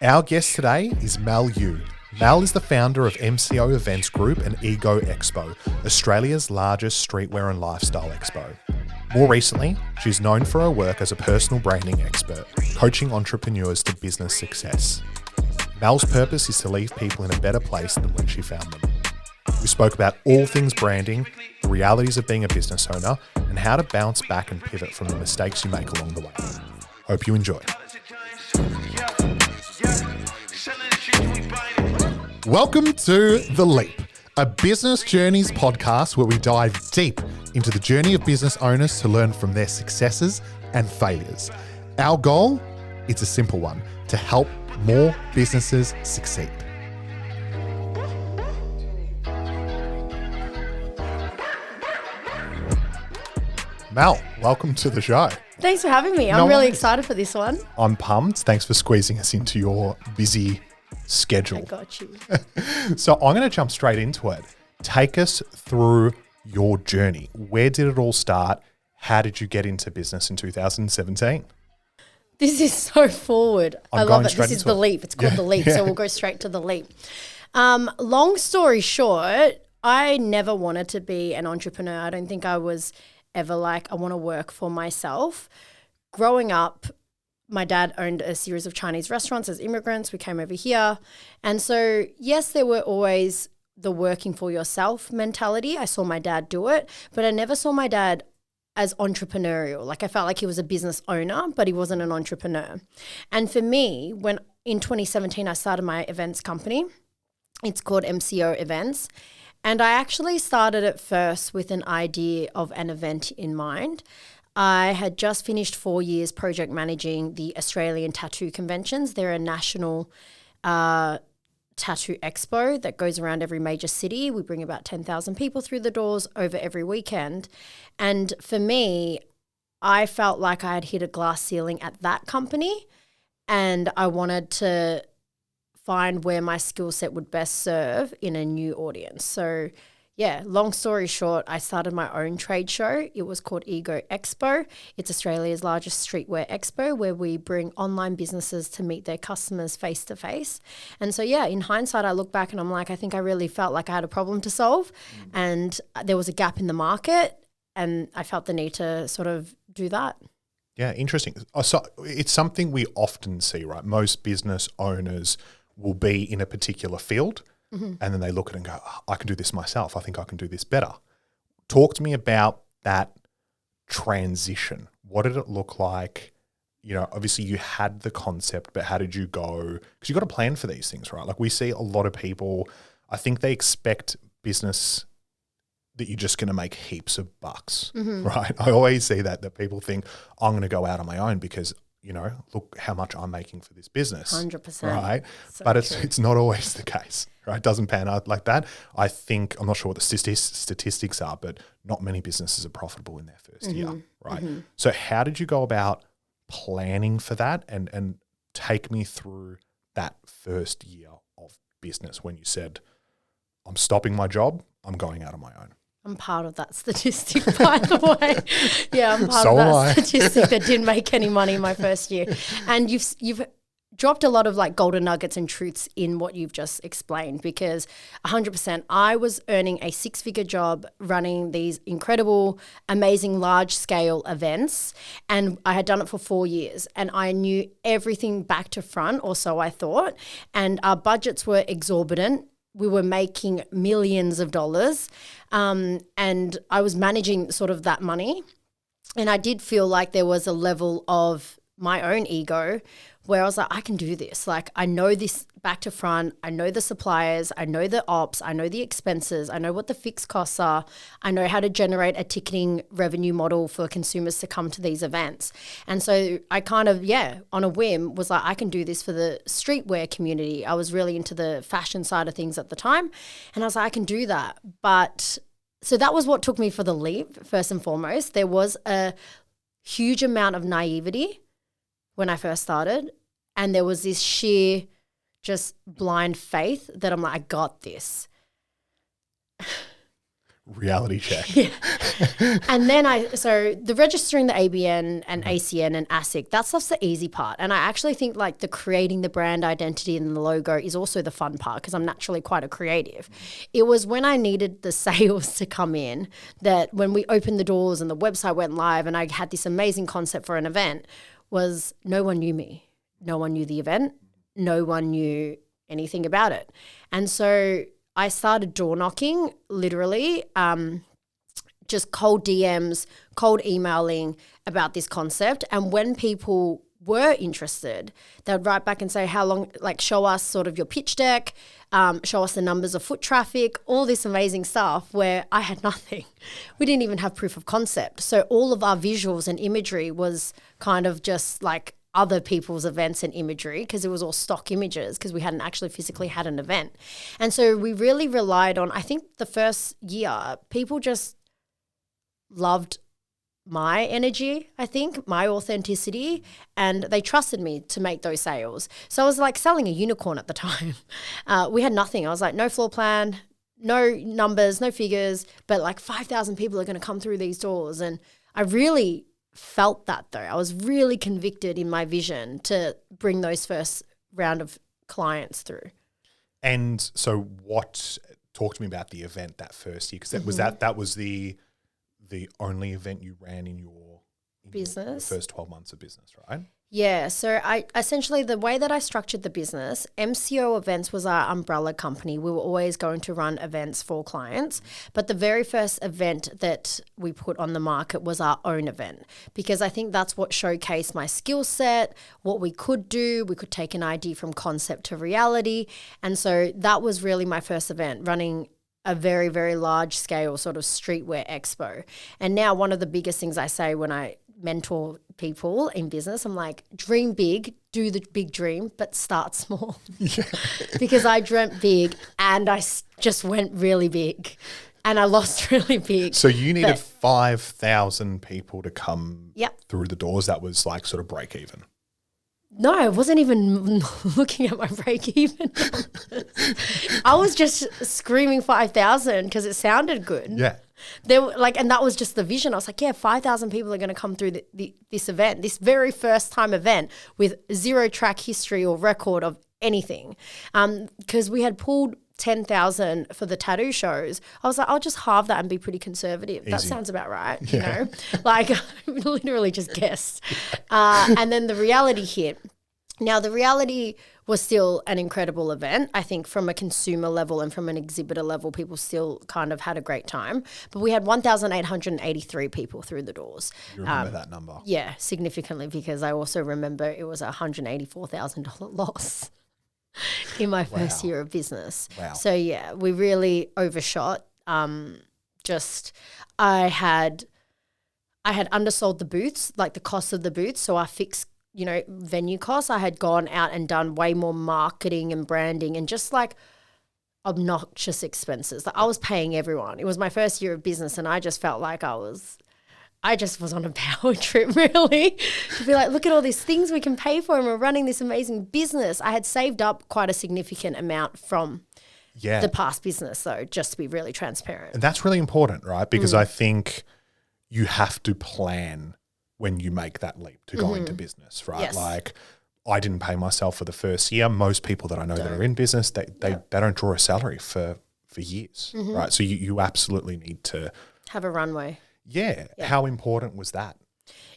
Our guest today is Mel Yu. Mel is the founder of MCO Events Group and Ego Expo, Australia's largest streetwear and lifestyle expo. More recently, she's known for her work as a personal branding expert, coaching entrepreneurs to business success. Mel's purpose is to leave people in a better place than when she found them. We spoke about all things branding, the realities of being a business owner, and how to bounce back and pivot from the mistakes you make along the way. Hope you enjoy. Welcome to The Leap, a business journeys podcast where we dive deep into the journey of business owners to learn from their successes and failures. Our goal? It's a simple one, to help more businesses succeed. Mel, welcome to the show. Thanks for having me. I'm really excited for this one. I'm pumped. Thanks for squeezing us into your busy schedule. I got you. So I'm going to jump straight into it. Take us through your journey. Where did it all start? How did you get into business in 2017? This is so forward. I love it. This is The Leap. It's called The Leap. So we'll go straight to The Leap. Long story short, I never wanted to be an entrepreneur. I don't think I was ever like, I want to work for myself. Growing up, my dad owned a series of Chinese restaurants as immigrants. We came over here. And so, yes, there were always the working for yourself mentality. I saw my dad do it, but I never saw my dad as entrepreneurial. Like I felt like he was a business owner, but he wasn't an entrepreneur. And for me, when in 2017, I started my events company, it's called MCO Events. And I actually started it first with an idea of an event in mind. I had just finished 4 years project managing the Australian tattoo conventions. They're a national tattoo expo that goes around every major city. We bring about 10,000 people through the doors over every weekend. And for me, I felt like I had hit a glass ceiling at that company, and I wanted to find where my skill set would best serve in a new audience. So yeah, long story short, I started my own trade show. It was called Ego Expo. It's Australia's largest streetwear expo where we bring online businesses to meet their customers face to face. And so yeah, in hindsight, I look back and I'm like, I think I really felt like I had a problem to solve and there was a gap in the market and I felt the need to sort of do that. Yeah, interesting. So it's something we often see, right? Most business owners will be in a particular field and then they look at it and go, oh, I can do this myself. I think I can do this better. Talk to me about that transition. What did it look like? You know, obviously you had the concept, but how did you go? Because you've got to plan for these things, right? Like we see a lot of people, I think they expect business that you're just going to make heaps of bucks, right? I always see that people think I'm going to go out on my own because you know, look how much I'm making for this business. 100%. Right? So but it's not always the case, right? It doesn't pan out like that. I think, I'm not sure what the statistics are, but not many businesses are profitable in their first year, right? So how did you go about planning for that and take me through that first year of business when you said, I'm stopping my job, I'm going out on my own? I'm part of that statistic, by the way. Yeah, I'm part of that statistic that didn't make any money in my first year. And you've dropped a lot of like golden nuggets and truths in what you've just explained because 100% I was earning a 6-figure job running these incredible, amazing, large-scale events and I had done it for 4 years and I knew everything back to front, or so I thought, and our budgets were exorbitant. We were making millions of dollars and I was managing sort of that money. And I did feel like there was a level of my own ego where I was like, I can do this. Like I know this back to front. I know the suppliers. I know the ops. I know the expenses. I know what the fixed costs are. I know how to generate a ticketing revenue model for consumers to come to these events. And so I kind of, on a whim was like, I can do this for the streetwear community. I was really into the fashion side of things at the time. And I was like, I can do that. But so that was what took me for the leap, first and foremost. There was a huge amount of naivety when I first started. And there was this sheer just blind faith that I'm like, I got this. Reality check. Yeah. And then so the registering the ABN and ACN and ASIC, that stuff's the easy part. And I actually think like the creating the brand identity and the logo is also the fun part because I'm naturally quite a creative. It was when I needed the sales to come in that when we opened the doors and the website went live and I had this amazing concept for an event was no one knew me. No one knew the event. No one knew anything about it. And so I started door knocking, literally, just cold DMs, cold emailing about this concept. And when people were interested, they'd write back and say, how long, like show us sort of your pitch deck, show us the numbers of foot traffic, all this amazing stuff where I had nothing. We didn't even have proof of concept. So all of our visuals and imagery was kind of just like other people's events and imagery because it was all stock images because we hadn't actually physically had an event. And so we really relied on, I think the first year, people just loved my energy, I think, my authenticity, and they trusted me to make those sales. So I was like selling a unicorn at the time. We had nothing. I was like, no floor plan, no numbers, no figures, but like 5,000 people are going to come through these doors. And I really felt that though. I was really convicted in my vision to bring those first round of clients through. And so talk to me about the event that first year, because that was the only event you ran in your business, your first 12 months of business, right? Yeah. So I essentially, the way that I structured the business, MCO Events was our umbrella company. We were always going to run events for clients. But the very first event that we put on the market was our own event, because I think that's what showcased my skill set, what we could do. We could take an idea from concept to reality. And so that was really my first event, running a very, very large scale sort of streetwear expo. And now one of the biggest things I say when I mentor people in business, I'm like, dream big, do the big dream, but start small. Yeah. Because I dreamt big and I just went really big and I lost really big. So you needed 5,000 people to come through the doors. That was like sort of break even. No, I wasn't even looking at my break-even. I was just screaming 5,000 because it sounded good. Yeah. There were and that was just the vision. I was like, 5,000 people are going to come through this event, this very first time event with zero track history or record of anything. Because we had pulled 10,000 for the tattoo shows. I was like, I'll just halve that and be pretty conservative. Easy. That sounds about right. Yeah. You know, I literally just guessed. And then the reality hit. Now, the reality was still an incredible event. I think from a consumer level and from an exhibitor level, people still kind of had a great time. But we had 1,883 people through the doors. You remember that number? Yeah, significantly, because I also remember it was a $184,000 loss in my first year of business. Wow. So, yeah, we really overshot. I had undersold the booths, like the cost of the booths. So our fixed venue costs, I had gone out and done way more marketing and branding and just like obnoxious expenses. Like I was paying everyone. It was my first year of business and I just felt like I just was on a power trip really to be like, look at all these things we can pay for and we're running this amazing business. I had saved up quite a significant amount from the past business though, just to be really transparent. And that's really important, right? Because I think you have to plan when you make that leap to go into business, right? Yes. Like I didn't pay myself for the first year. Most people that I know that are in business, they don't draw a salary for years, right? So you absolutely need to have a runway. Yeah. How important was that?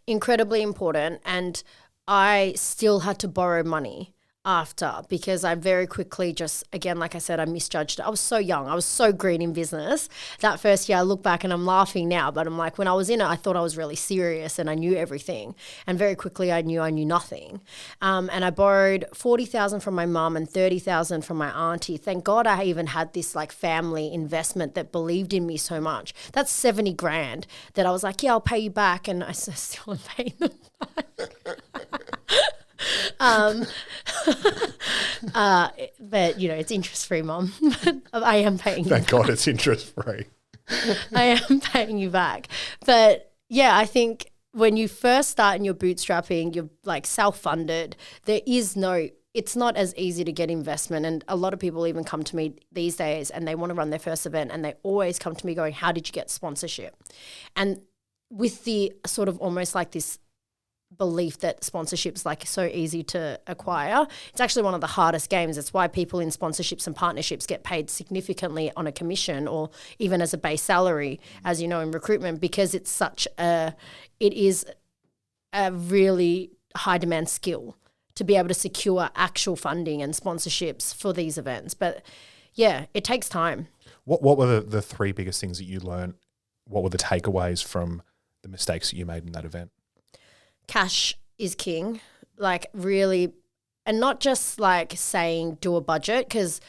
Incredibly important. And I still had to borrow money after because I very quickly just, again, like I said, I misjudged it. I was so young. I was so green in business. That first year I look back and I'm laughing now, but I'm like, when I was in it, I thought I was really serious and I knew everything. And very quickly I knew nothing. And I borrowed 40,000 from my mum and 30,000 from my auntie. Thank God I even had this like family investment that believed in me so much. That's 70 grand that I was like, I'll pay you back. And I still am paying them back. But it's interest-free, Mum. I am paying you. Thank God it's interest-free. I am paying you back. But yeah, I think when you first start in your bootstrapping, you're like self-funded. There is no it's not as easy to get investment. And a lot of people even come to me these days and they want to run their first event and they always come to me going, how did you get sponsorship? And with the sort of almost like this belief that sponsorship's like so easy to acquire, it's actually one of the hardest games. It's why people in sponsorships and partnerships get paid significantly on a commission or even as a base salary, as you know, in recruitment, because it is a really high demand skill to be able to secure actual funding and sponsorships for these events. But yeah, it takes time. What were the three biggest things that you learned? What were the takeaways from the mistakes that you made in that event? Cash is king, like really, and not just like saying do a budget, because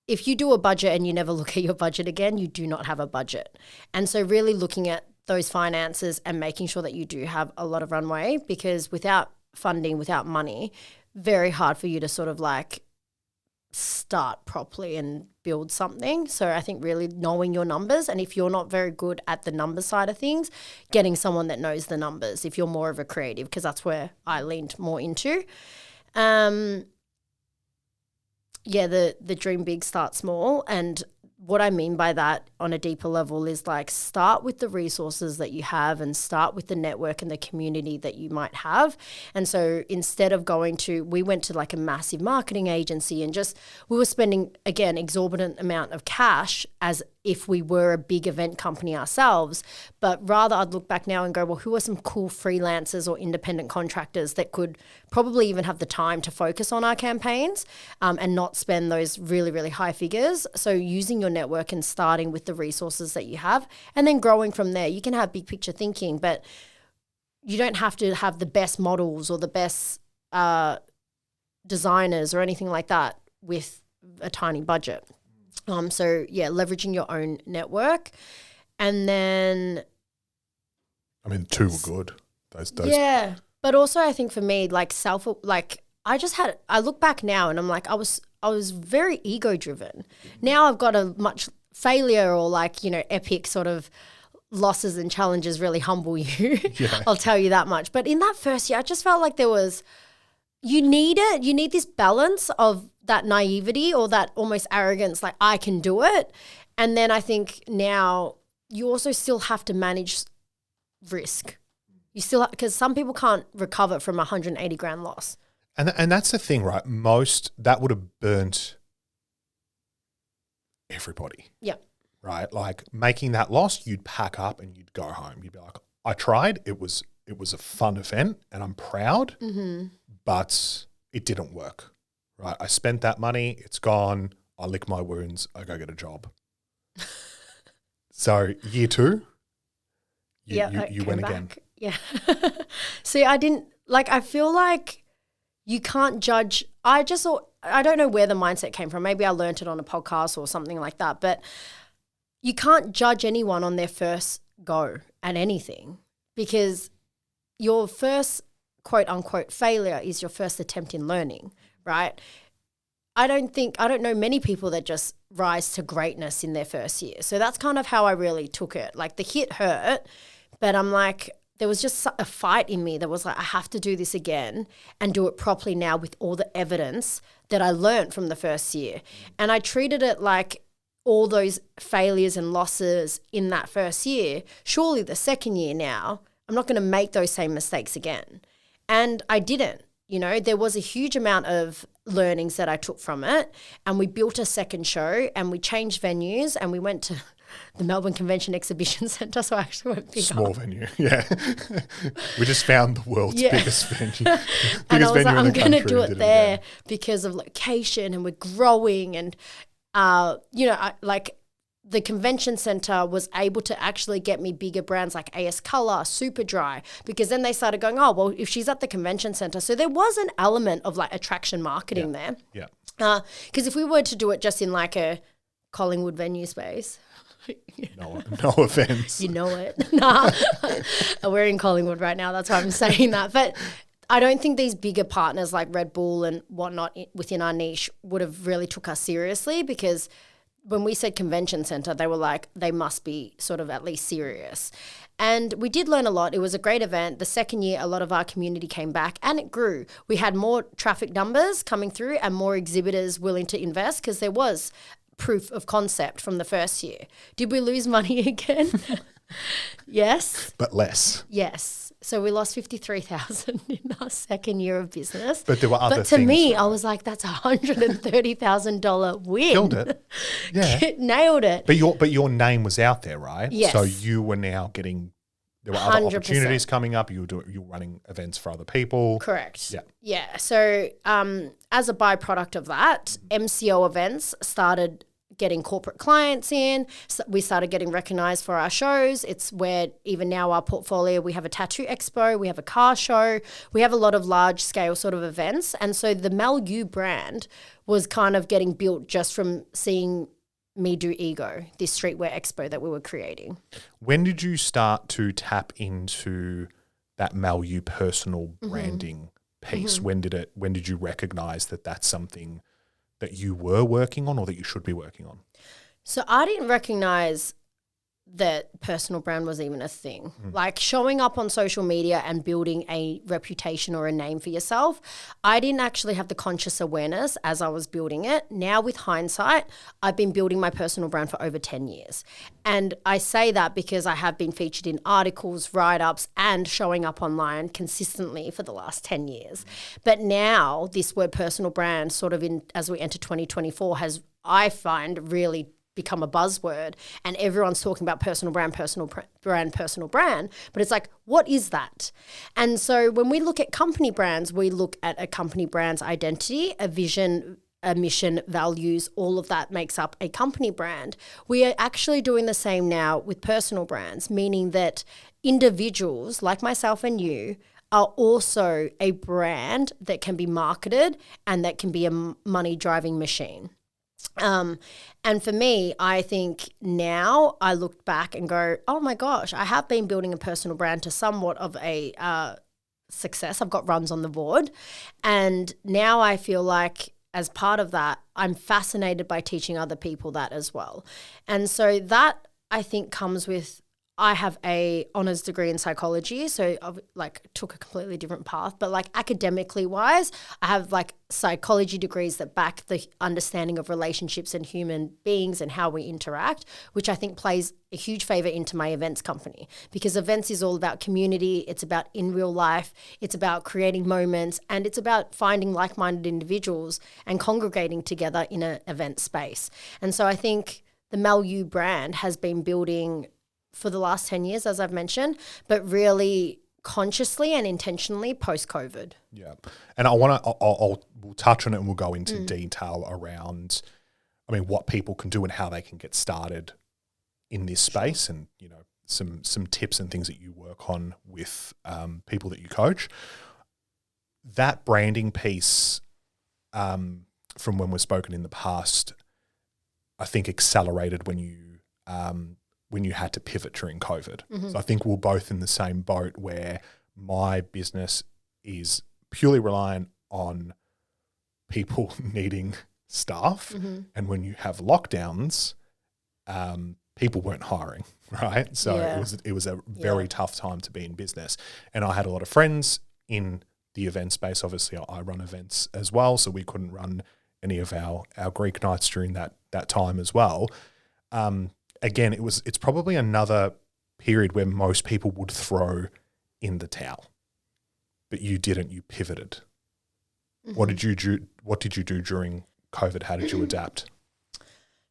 if you do a budget and you never look at your budget again, you do not have a budget. And so really looking at those finances and making sure that you do have a lot of runway, because without funding, without money, very hard for you to sort of like start properly and build something. So I think really knowing your numbers, and if you're not very good at the number side of things, getting someone that knows the numbers if you're more of a creative, because that's where I leaned more into. The dream big, start small. And what I mean by that on a deeper level is like start with the resources that you have and start with the network and the community that you might have. And so instead of we went to like a massive marketing agency and we were spending, again, exorbitant amount of cash as if we were a big event company ourselves. But rather I'd look back now and go, well, who are some cool freelancers or independent contractors that could probably even have the time to focus on our campaigns and not spend those really, really high figures. So using your network and starting with the resources that you have and then growing from there. You can have big picture thinking, but you don't have to have the best models or the best designers or anything like that with a tiny budget. Leveraging your own network. And then two were good. Those Yeah. But also I think for me, like I look back now and I'm like, I was very ego driven. Now I've got a much failure or like, epic sort of losses and challenges really humble you. Yeah. I'll tell you that much. But in that first year, I just felt like you need this balance of that naivety or that almost arrogance, like I can do it. And then I think now you also still have to manage risk. You still because some people can't recover from 180 grand loss. And that's the thing, right? That would have burnt everybody. Yeah. Right? Like making that loss, you'd pack up and you'd go home. You'd be like, I tried. It was a fun event and I'm proud, but it didn't work. Right? I spent that money. It's gone. I lick my wounds. I go get a job. So year 2, you went back. again. Yeah. See, I feel like you can't judge. I don't know where the mindset came from. Maybe I learned it on a podcast or something like that, but you can't judge anyone on their first go at anything because your first quote unquote failure is your first attempt in learning, right? I don't know many people that just rise to greatness in their first year. So that's kind of how I really took it. Like the hit hurt, but I'm like, there was just a fight in me that was like, I have to do this again and do it properly now with all the evidence that I learned from the first year. And I treated it like all those failures and losses in that first year. Surely the second year now, I'm not going to make those same mistakes again. And I didn't. There was a huge amount of learnings that I took from it, and we built a second show and we changed venues and we went to the Melbourne Convention Exhibition Centre, so I actually went bigger. Small venue, yeah. We just found the world's biggest venue. And I was like, I'm going to do it there because of location and we're growing and, the convention centre was able to actually get me bigger brands like AS Colour, Superdry, because then they started going, oh, well, if she's at the convention centre. So there was an element of like attraction marketing there. Yeah. Because if we were to do it just in like a Collingwood venue space. No offense. You know it. Nah. We're in Collingwood right now. That's why I'm saying that. But I don't think these bigger partners like Red Bull and whatnot within our niche would have really took us seriously because when we said convention center, they were like, they must be sort of at least serious. And we did learn a lot. It was a great event. The second year, a lot of our community came back and it grew. We had more traffic numbers coming through and more exhibitors willing to invest because there was proof of concept from the first year. Did we lose money again? Yes. But less. Yes. So we lost $53,000 in our second year of business. But there were other things. But to me, I was like, that's $130,000 win. Killed it. Yeah. Nailed it. But your name was out there, right? Yes. So you were now getting, there were other 100%. opportunities coming up. You were running events for other people. Correct. Yeah. Yeah. So as a byproduct of that, MCO events started getting corporate clients in. So we started getting recognized for our shows. It's where even now our portfolio, we have a tattoo expo, we have a car show, we have a lot of large scale sort of events. And so the Mel Yu brand was kind of getting built just from seeing me do Ego, this streetwear expo that we were creating. When did you start to tap into that Mel Yu personal branding piece? When did you recognize that that's something that you were working on or that you should be working on? So I didn't recognize that personal brand was even a thing. Like showing up on social media and building a reputation or a name for yourself, I didn't actually have the conscious awareness as I was building it. Now with hindsight, I've been building my personal brand for over 10 years. And I say that because I have been featured in articles, write-ups, and showing up online consistently for the last 10 years. But now this word personal brand sort of as we enter 2024 has, I find, really become a buzzword, and everyone's talking about personal brand, but it's like, what is that? And so when we look at company brands, we look at a company brand's identity, a vision, a mission, values, all of that makes up a company brand. We are actually doing the same now with personal brands, meaning that individuals like myself and you are also a brand that can be marketed and that can be a money-driving machine. And for me, I think now I look back and go, oh my gosh, I have been building a personal brand to somewhat of a success. I've got runs on the board. And now I feel like as part of that, I'm fascinated by teaching other people that as well. And so that I think comes with, I have a honors degree in psychology, so I've took a completely different path. But academically wise, I have psychology degrees that back the understanding of relationships and human beings and how we interact, which I think plays a huge favor into my events company, because events is all about community. It's about in real life. It's about creating moments, and it's about finding like-minded individuals and congregating together in an event space. And so I think the Mel Yu brand has been building for the last 10 years, as I've mentioned, but really consciously and intentionally post-COVID. Yeah. And we'll touch on it and we'll go into detail around, what people can do and how they can get started in this space, and, some tips and things that you work on with people that you coach. That branding piece from when we've spoken in the past, I think accelerated when you had to pivot during COVID. So I think we're both in the same boat where my business is purely reliant on people needing staff. And when you have lockdowns, people weren't hiring, right? So it was a very tough time to be in business. And I had a lot of friends in the event space. Obviously, I run events as well, so we couldn't run any of our Greek nights during that time as well. Again, it's probably another period where most people would throw in the towel, but you didn't. You pivoted. What did you do during COVID? How did you adapt?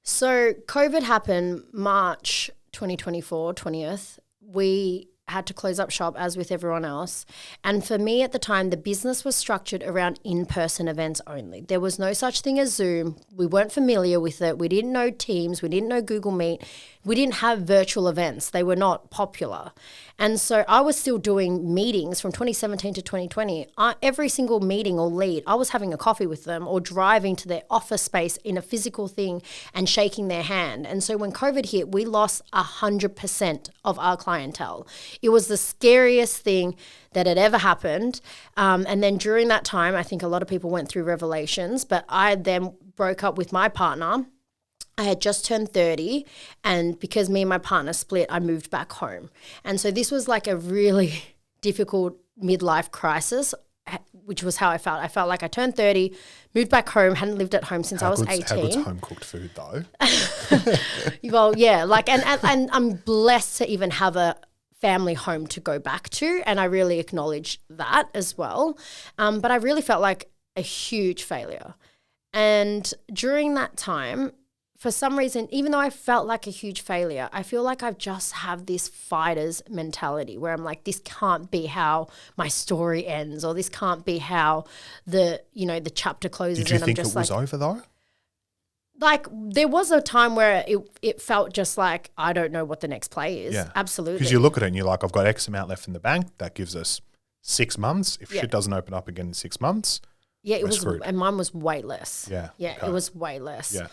So COVID happened March 2024, 20th. We had to close up shop as with everyone else. And for me at the time, the business was structured around in-person events only. There was no such thing as Zoom. We weren't familiar with it. We didn't know Teams. We didn't know Google Meet. We didn't have virtual events. They were not popular. And so I was still doing meetings from 2017 to 2020. Every single meeting or lead, I was having a coffee with them or driving to their office space in a physical thing and shaking their hand. And so when COVID hit, we lost 100% of our clientele. It was the scariest thing that had ever happened. And then during that time, I think a lot of people went through revelations, but I then broke up with my partner. I had just turned 30, and because me and my partner split, I moved back home. And so this was like a really difficult midlife crisis, which was how I felt. I felt like I turned 30, moved back home, hadn't lived at home since I was 18. How good's home-cooked food though? Well, yeah, like, and I'm blessed to even have a family home to go back to, and I really acknowledge that as well. But I really felt like a huge failure. And during that time, for some reason, even though I felt like a huge failure, I feel like I just have this fighter's mentality where I'm like, this can't be how my story ends, or this can't be how the chapter closes. Did you think it was over though? Like, there was a time where it felt just like, I don't know what the next play is. Yeah. Absolutely. Because you look at it and you're like, I've got X amount left in the bank. That gives us 6 months. If shit doesn't open up again in 6 months, yeah, it was screwed. And mine was way less. Yeah. Yeah, okay. It was way less. Yeah.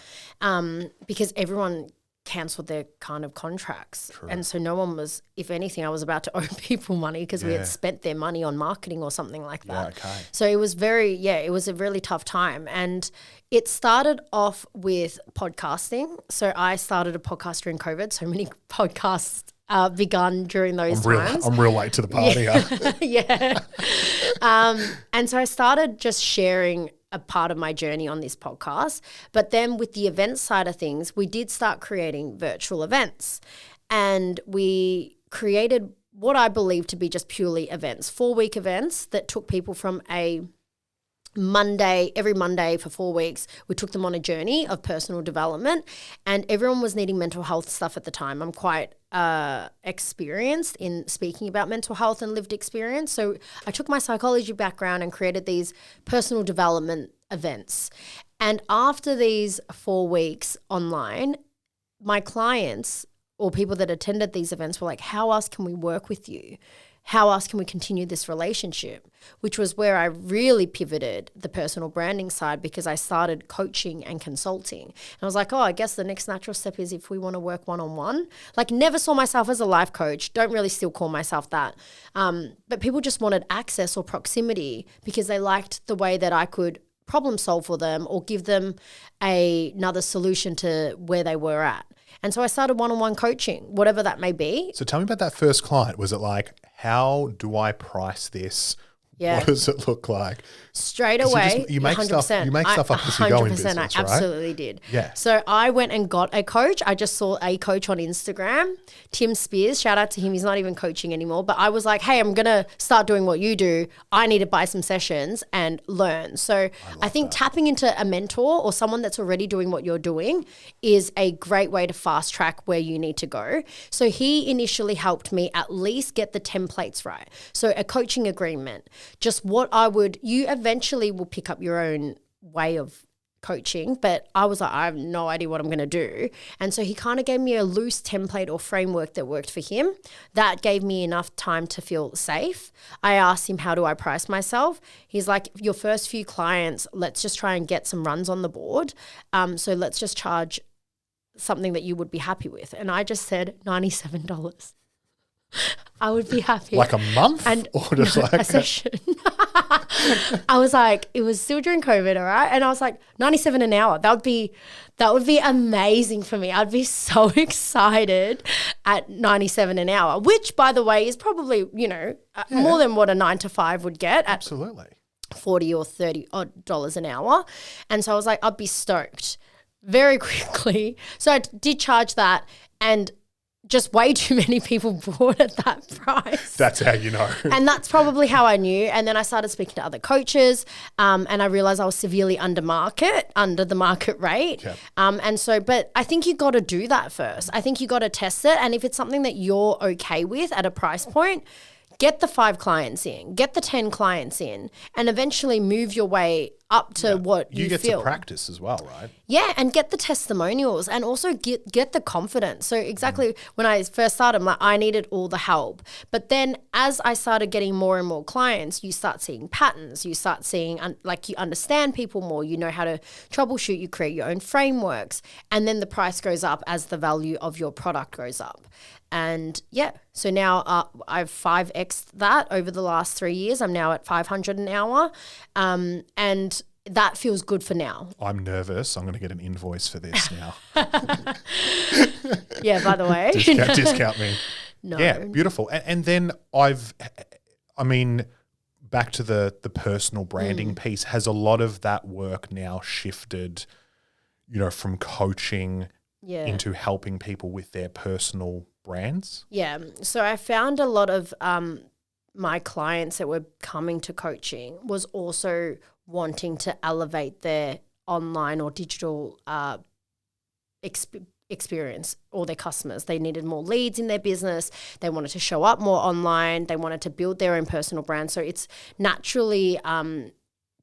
Because everyone cancelled their kind of contracts. True. And so no one was, if anything, I was about to owe people money because we had spent their money on marketing or something like that. Yeah, okay. So it was it was a really tough time. And it started off with podcasting. So I started a podcast during COVID. So many podcasts begun during those times. I'm real late to the party. Yeah. And so I started just sharing a part of my journey on this podcast. But then with the event side of things, we did start creating virtual events. And we created what I believe to be just purely events, 4-week events that took people from every Monday for 4 weeks, we took them on a journey of personal development, and everyone was needing mental health stuff at the time. I'm quite experienced in speaking about mental health and lived experience. So I took my psychology background and created these personal development events. And after these 4 weeks online, my clients or people that attended these events were like, how else can we work with you? How else can we continue this relationship? Which was where I really pivoted the personal branding side, because I started coaching and consulting. And I was like, oh, I guess the next natural step is if we want to work one-on-one. Like, never saw myself as a life coach. Don't really still call myself that. But people just wanted access or proximity because they liked the way that I could problem solve for them or give them another solution to where they were at. And so I started one-on-one coaching, whatever that may be. So tell me about that first client. Was it like, how do I price this? Yeah. What does it look like? Straight away, you make 100%. You make stuff up as you go in business, right? I absolutely did. Yeah. So I went and got a coach. I just saw a coach on Instagram, Tim Spears. Shout out to him. He's not even coaching anymore. But I was like, hey, I'm going to start doing what you do. I need to buy some sessions and learn. So I think tapping into a mentor or someone that's already doing what you're doing is a great way to fast track where you need to go. So he initially helped me at least get the templates right. So a coaching agreement, just what you eventually will pick up your own way of coaching, but I was like, I have no idea what I'm going to do. And so he kind of gave me a loose template or framework that worked for him. That gave me enough time to feel safe. I asked him, how do I price myself? He's like, your first few clients, let's just try and get some runs on the board. So let's just charge something that you would be happy with. And I just said $97. I would be happy. Like a month? Or just like a session. I was like, it was still during COVID, all right? And I was like, $97 an hour. That would be amazing for me. I'd be so excited at $97 an hour, which, by the way, is probably, more than what a 9-to-5 would get at absolutely $40 or $30 odd dollars an hour. And so I was like, I'd be stoked very quickly. So I did charge that, and just way too many people bought at that price. That's how you know. And that's probably how I knew. And then I started speaking to other coaches, and I realized I was severely under the market rate. Yep. And so, but I think you got to do that first. I think you got to test it. And if it's something that you're okay with at a price point, get the 5 clients in, get the 10 clients in, and eventually move your way up to what you feel. You get to practice as well, right? Yeah, and get the testimonials and also get the confidence. So exactly when I first started, I'm like, I needed all the help. But then as I started getting more and more clients, you start seeing patterns. You start seeing, you understand people more. You know how to troubleshoot. You create your own frameworks. And then the price goes up as the value of your product goes up. And so now I've 5x'd that over the last 3 years. I'm now at $500 an hour. And that feels good for now. I'm nervous. I'm going to get an invoice for this now. Yeah, by the way. Discount me. No. Yeah, beautiful. And then back to the personal branding piece, has a lot of that work now shifted, from coaching into helping people with their personal brands? Yeah. So I found a lot of my clients that were coming to coaching was also wanting to elevate their online or digital experience or their customers. They needed more leads in their business. They wanted to show up more online. They wanted to build their own personal brand. So it's naturally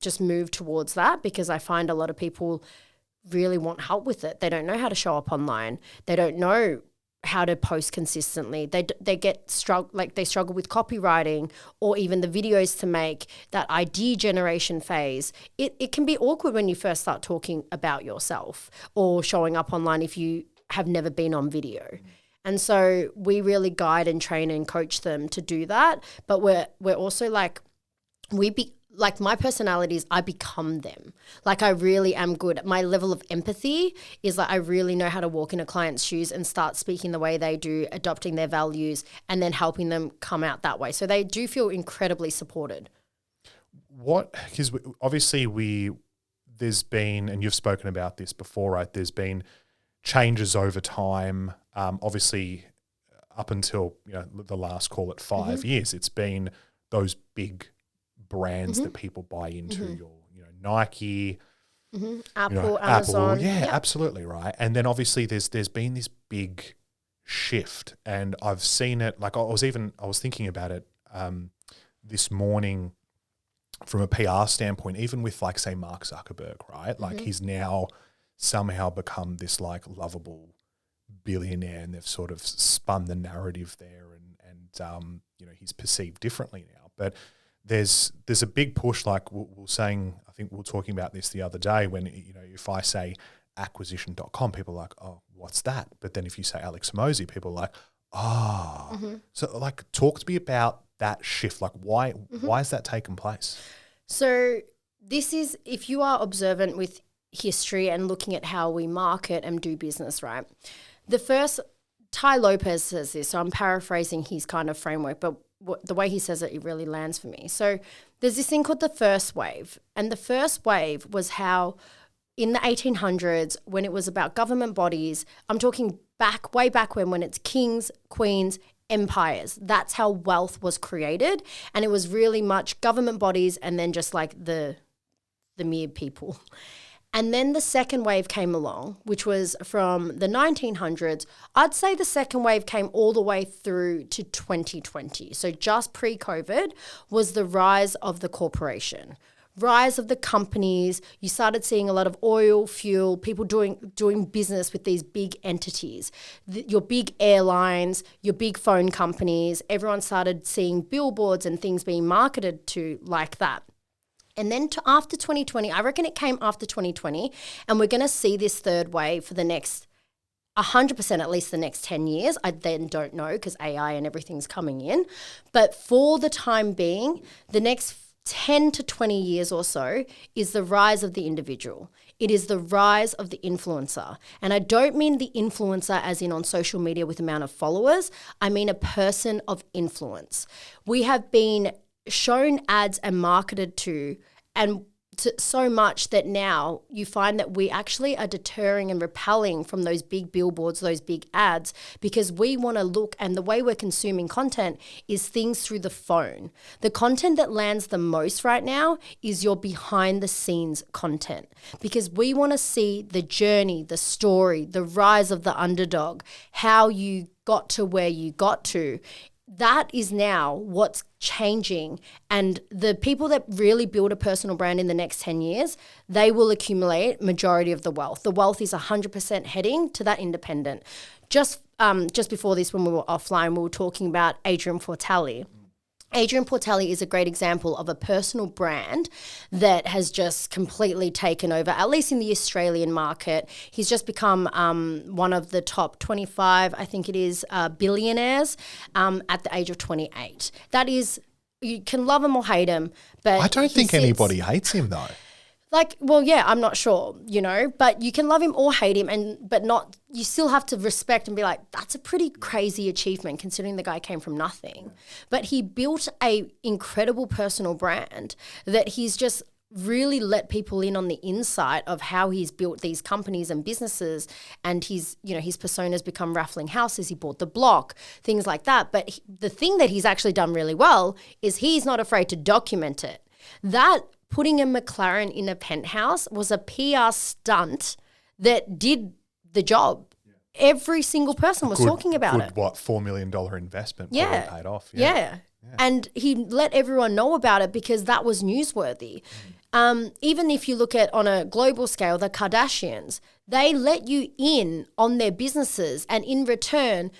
just moved towards that, because I find a lot of people really want help with it. They don't know how to show up online. They don't know how to post consistently. They struggle with copywriting or even the videos to make, that idea generation phase. It can be awkward when you first start talking about yourself or showing up online if you have never been on video. And so we really guide and train and coach them to do that. But we're also like my personality is I become them. Like, I really am good. My level of empathy is like I really know how to walk in a client's shoes and start speaking the way they do, adopting their values, and then helping them come out that way. So they do feel incredibly supported. Because obviously there's been, and you've spoken about this before, right? There's been changes over time. Obviously, up until the last, call it 5 years, it's been those big brands that people buy into, your Nike, Apple, Amazon. Yeah, absolutely right. And then obviously there's been this big shift, and I've seen it. Like I was thinking about it this morning from a PR standpoint, even with like say Mark Zuckerberg, right? Like he's now somehow become this like lovable billionaire, and they've sort of spun the narrative there, and he's perceived differently now, but there's a big push, like we're saying, I think we were talking about this the other day, when, if I say acquisition.com, people are like, oh, what's that? But then if you say Alex Hormozi, people are like, So like, talk to me about that shift. Like why has that taken place? So this is, if you are observant with history and looking at how we market and do business, right? The first, Tai Lopez says this, so I'm paraphrasing his kind of framework, but the way he says it really lands for me. So there's this thing called the first wave. And the first wave was how in the 1800s, when it was about government bodies, I'm talking way back when it's kings, queens, empires. That's how wealth was created. And it was really much government bodies and then just like the mere people. And then the second wave came along, which was from the 1900s. I'd say the second wave came all the way through to 2020. So just pre-COVID was the rise of the corporation, rise of the companies. You started seeing a lot of oil, fuel, people doing business with these big entities, your big airlines, your big phone companies. Everyone started seeing billboards and things being marketed to like that. And then after 2020, I reckon it came after 2020, and we're going to see this third wave for the next 100%, at least the next 10 years. I then don't know because AI and everything's coming in. But for the time being, the next 10 to 20 years or so is the rise of the individual. It is the rise of the influencer. And I don't mean the influencer as in on social media with amount of followers. I mean a person of influence. We have been shown ads and marketed to, and so much that now you find that we actually are deterring and repelling from those big billboards, those big ads, because we want to look, and the way we're consuming content is things through the phone. The content that lands the most right now is your behind the scenes content, because we want to see the journey, the story, the rise of the underdog, how you got to where you got to. That is now what's changing. And the people that really build a personal brand in the next 10 years, they will accumulate majority of the wealth. The wealth is 100% heading to that independent. Just before this, when we were offline, we were talking about Adrian Portelli. Adrian Portelli is a great example of a personal brand that has just completely taken over, at least in the Australian market. He's just become one of the top 25, I think it is, billionaires at the age of 28. That is, you can love him or hate him, but I don't think anybody hates him though. Like, well, yeah, I'm not sure, but you can love him or hate him, but not, you still have to respect and be like, that's a pretty crazy achievement considering the guy came from nothing. Yeah. But he built a incredible personal brand that he's just really let people in on the insight of how he's built these companies and businesses, and his persona's become raffling houses. He bought the block, things like that. But the thing that he's actually done really well is he's not afraid to document it. That putting a McLaren in a penthouse was a PR stunt that did the job. Yeah. Every single person was talking about it. $4 million investment probably paid off. Yeah. And he let everyone know about it because that was newsworthy. Even if you look at on a global scale, the Kardashians, they let you in on their businesses, and in return,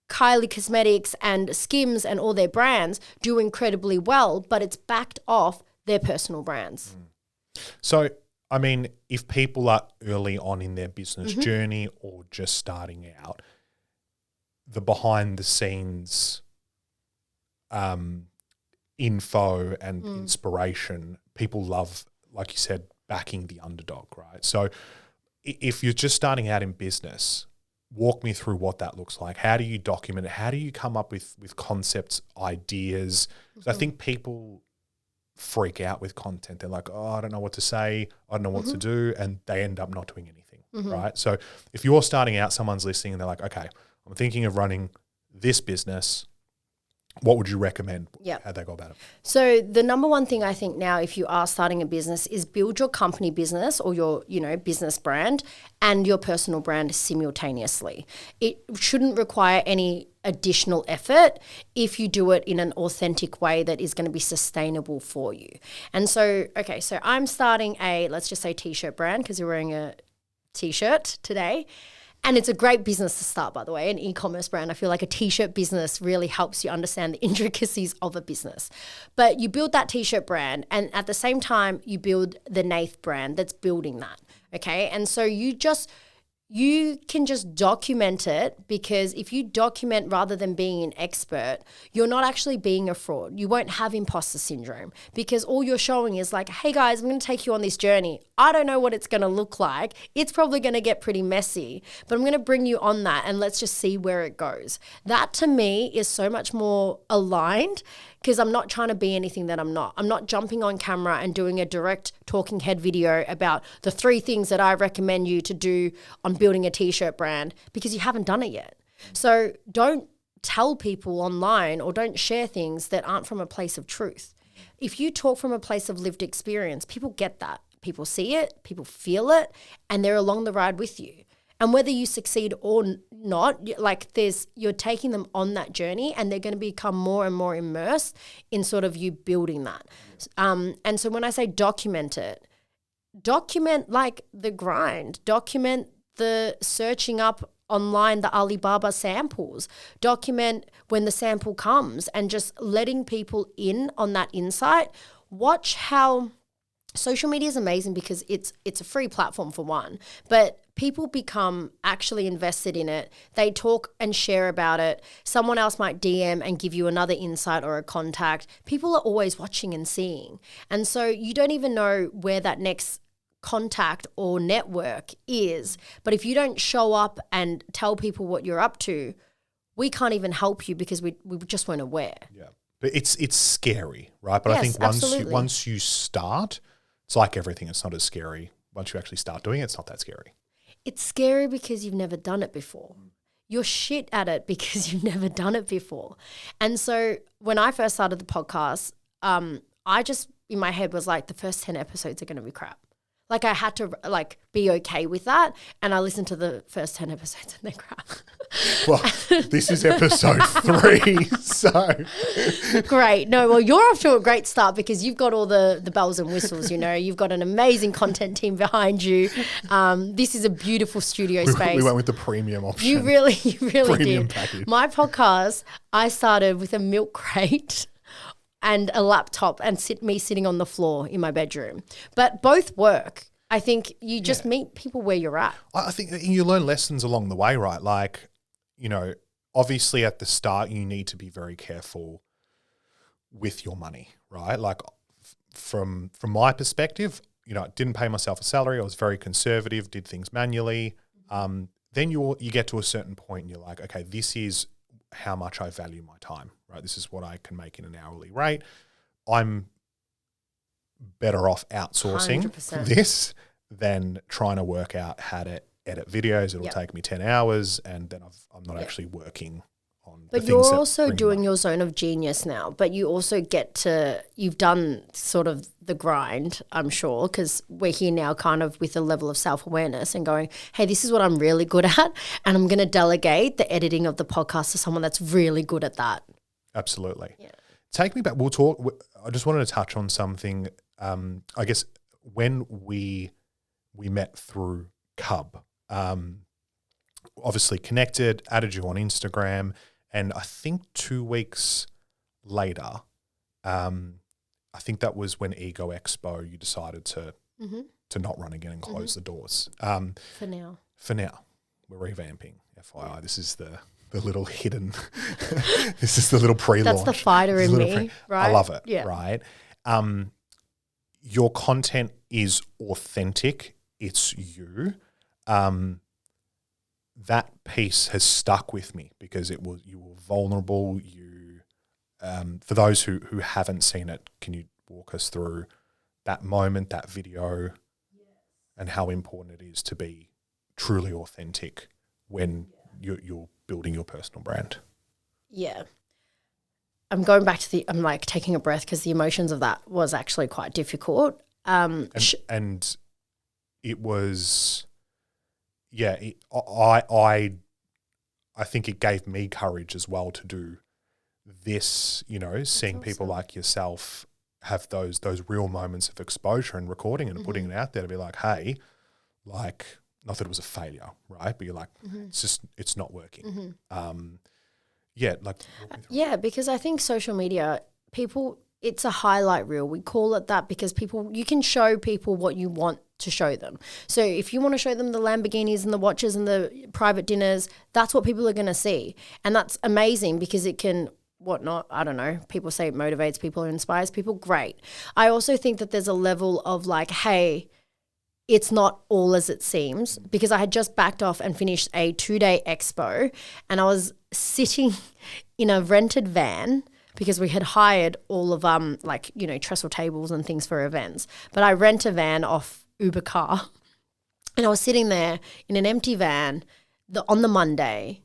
Kylie Cosmetics and Skims and all their brands do incredibly well, but it's backed off their personal brands. So, I mean, if people are early on in their business journey or just starting out, the behind the scenes info and inspiration, people love, like you said, backing the underdog, right? So if you're just starting out in business, walk me through what that looks like. How do you document it? How do you come up with concepts, ideas? I think people freak out with content. They're like, oh, I don't know what to say. I don't know what to do. And they end up not doing anything, right? So if you're starting out, someone's listening and they're like, okay, I'm thinking of running this business. What would you recommend? How'd they go about it? So the number one thing I think now, if you are starting a business, is build your company business or your, business brand and your personal brand simultaneously. It shouldn't require any additional effort if you do it in an authentic way that is going to be sustainable for you. And so, so I'm starting let's just say t-shirt brand, because you're wearing a t-shirt today. And it's a great business to start, by the way, an e-commerce brand. I feel like a t-shirt business really helps you understand the intricacies of a business. But you build that t-shirt brand, and at the same time, you build the Nathan brand that's building that, okay? And so you can just document it, because if you document rather than being an expert, you're not actually being a fraud. You won't have imposter syndrome, because all you're showing is like, hey guys, I'm going to take you on this journey. I don't know what it's going to look like. It's probably going to get pretty messy, but I'm going to bring you on that and let's just see where it goes. That to me is so much more aligned, because I'm not trying to be anything that I'm not. I'm not jumping on camera and doing a direct talking head video about the 3 things that I recommend you to do on building a t-shirt brand, because you haven't done it yet. So don't tell people online, or don't share things that aren't from a place of truth. If you talk from a place of lived experience, people get that. People see it, people feel it, and they're along the ride with you. And whether you succeed or not, you're taking them on that journey, and they're going to become more and more immersed in sort of you building that. And so when I say document it, document like the grind, document the searching up online, the Alibaba samples, document when the sample comes, and just letting people in on that insight. Watch how social media is amazing, because it's a free platform for one, but people become actually invested in it. They talk and share about it. Someone else might DM and give you another insight or a contact. People are always watching and seeing. And so you don't even know where that next contact or network is. But if you don't show up and tell people what you're up to, we can't even help you, because we just weren't aware. Yeah. But it's scary, right? But yes, I think once you start, it's like everything. It's not as scary. Once you actually start doing it, it's not that scary. It's scary because you've never done it before. You're shit at it because you've never done it before. And so when I first started the podcast, I just in my head was like, the first 10 episodes are going to be crap. Like I had to be okay with that. And I listened to the first 10 episodes and they're crap. Well, this is episode 3, so. Great. No, well, you're off to a great start, because you've got all the bells and whistles, You've got an amazing content team behind you. This is a beautiful studio space. We went with the premium option. You really premium did. Package. My podcast, I started with a milk crate and a laptop and me sitting on the floor in my bedroom. But both work. I think you just meet people where you're at. I think you learn lessons along the way, right? Like, obviously at the start you need to be very careful with your money, right? Like from my perspective, didn't pay myself a salary. I was very conservative, did things manually. Then you get to a certain point and you're like, okay, this is how much I value my time, right? This is what I can make in an hourly rate. I'm better off outsourcing 100%. this than trying to work out how to edit videos. It'll take me 10 hours and then I'm not actually working on But the you're things that also bring doing money. your zone of genius now, but you also you've done sort of the grind, I'm sure, because we're here now kind of with a level of self-awareness and going, hey, this is what I'm really good at, and I'm going to delegate the editing of the podcast to someone that's really good at that. Absolutely. Yeah. Take me back. We'll talk. I just wanted to touch on something. I guess when we met through Cub, obviously connected, added you on Instagram, and I think 2 weeks later, I think that was when Ego Expo, you decided to not run again and close the doors. For now. We're revamping. FYI, this is the little hidden. This is the little pre-launch. That's the fighter in me, right? I love it. Yeah. Right. Your content is authentic. It's you. That piece has stuck with me because you were vulnerable. For those who haven't seen it, can you walk us through that moment, that video, and how important it is to be truly authentic when you're building your personal brand? Yeah. I'm going back to I'm like taking a breath because the emotions of that was actually quite difficult. And it was, I think it gave me courage as well to do this, seeing people like yourself have those real moments of exposure and recording it and putting it out there to be like, hey, like, not that it was a failure, right? But you're like, it's not working. Because I think social media, it's a highlight reel. We call it that because you can show people what you want to show them. So if you want to show them the Lamborghinis and the watches and the private dinners, that's what people are going to see. And that's amazing because it can, I don't know, people say it motivates people, inspires people, great. I also think that there's a level of like, hey, it's not all as it seems, because I had just backed off and finished a 2-day expo and I was sitting in a rented van because we had hired all of trestle tables and things for events. But I rent a van off Uber car and I was sitting there in an empty van on the Monday,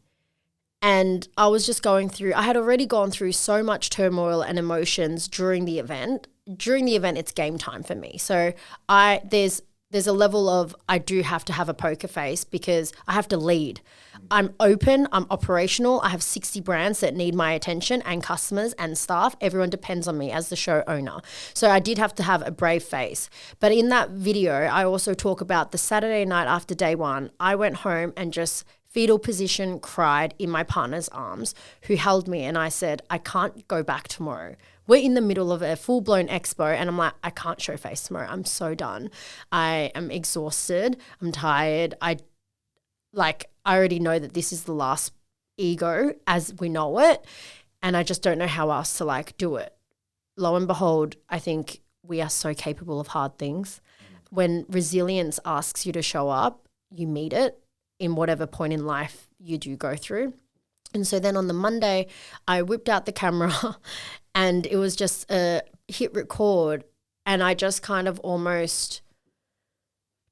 and I was just I had already gone through so much turmoil and emotions during the event. During the event, it's game time for me. So there's a level of I do have to have a poker face because I have to lead. I'm open, I'm operational. I have 60 brands that need my attention and customers and staff. Everyone depends on me as the show owner. So I did have to have a brave face. But in that video, I also talk about the Saturday night after day one, I went home and just fetal position cried in my partner's arms, who held me, and I said, I can't go back tomorrow. We're in the middle of a full-blown expo and I'm like, I can't show face tomorrow. I'm so done. I am exhausted. I'm tired. I already know that this is the last ego as we know it, and I just don't know how else to do it. Lo and behold, I think we are so capable of hard things. When resilience asks you to show up, you meet it in whatever point in life you do go through. And so then on the Monday, I whipped out the camera and it was just a hit record, and I just kind of almost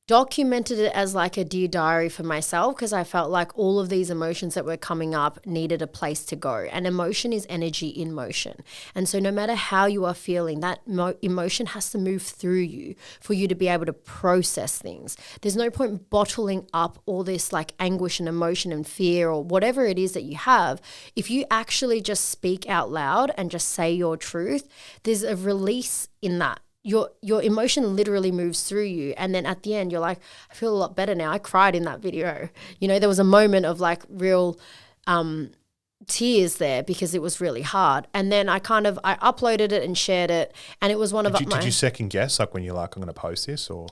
documented it as like a dear diary for myself, because I felt like all of these emotions that were coming up needed a place to go. And emotion is energy in motion. And so no matter how you are feeling, that emotion has to move through you for you to be able to process things. There's no point bottling up all this like anguish and emotion and fear or whatever it is that you have. If you actually just speak out loud and just say your truth, there's a release in that. Your emotion literally moves through you, and then at the end you're like, I feel a lot better now. I cried in that video. There was a moment of like real tears there because it was really hard. And then I uploaded it and shared it, and it was one of my... Did you second guess when you're like, I'm going to post this, or?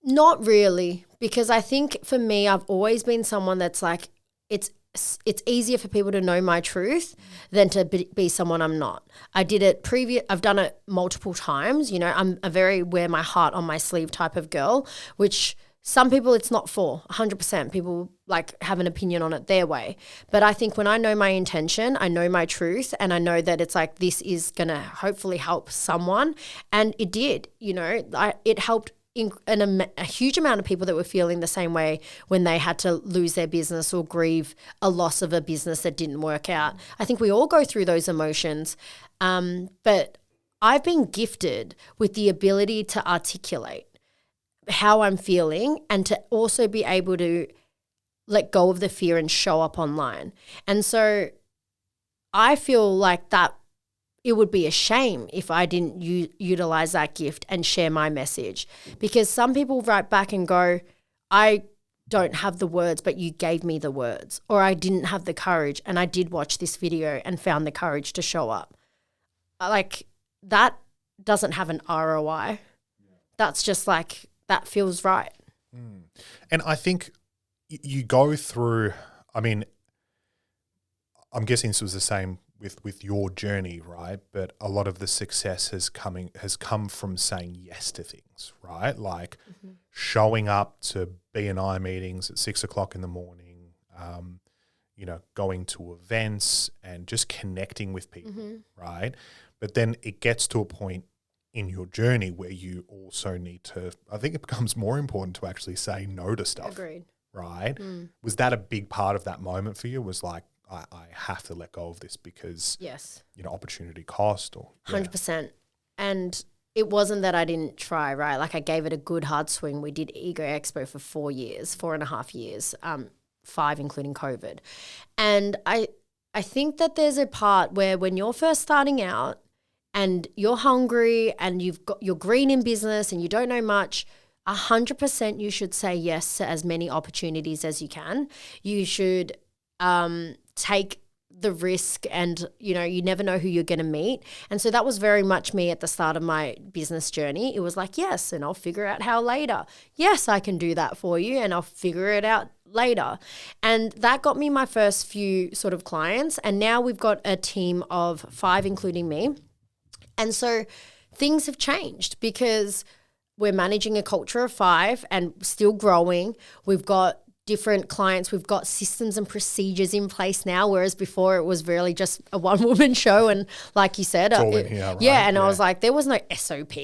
Not really, because I think for me, I've always been someone that's like, it's it's easier for people to know my truth than to be someone I'm not. I did it I've done it multiple times. You know, I'm a very wear my heart on my sleeve type of girl, which some people it's not for 100%. People like have an opinion on it their way. But I think when I know my intention, I know my truth, and I know that it's like this is going to hopefully help someone. And it did, you know, it helped a huge amount of people that were feeling the same way when they had to lose their business or grieve a loss of a business that didn't work out. I think we all go through those emotions. But I've been gifted with the ability to articulate how I'm feeling and to also be able to let go of the fear and show up online. And so I feel like that it would be a shame if I didn't utilize that gift and share my message, because some people write back and go, I don't have the words, but you gave me the words, or I didn't have the courage and I did watch this video and found the courage to show up. Like that doesn't have an ROI. That's just like, that feels right. And I think you go through, I mean, I'm guessing this was the same with your journey, right? But a lot of the success has come from saying yes to things, right? Like showing up to B&I meetings at 6:00 in the morning, you know, going to events and just connecting with people, right? But then it gets to a point in your journey where you also need to, I think it becomes more important to actually say no to stuff. Agreed. Right? Was that a big part of that moment for you? Was like, I have to let go of this because, yes, you know, opportunity cost or 100%. And it wasn't that I didn't try, right? Like I gave it a good hard swing. We did Expo for 4.5 years, 5 including COVID. And I think that there's a part where when you're first starting out and you're hungry and you're green in business and you don't know much, 100% you should say yes to as many opportunities as you can. You should take the risk, and you know, you never know who you're going to meet. And so that was very much me at the start of my business journey. It was like, yes, and I'll figure out how later. Yes, I can do that for you and I'll figure it out later. And that got me my first few sort of clients. And now we've got a team of 5, including me. And so things have changed because we're managing a culture of 5 and still growing. We've got different clients. We've got systems and procedures in place now, whereas before it was really just a one-woman show. And like you said, right? I was like, there was no SOP.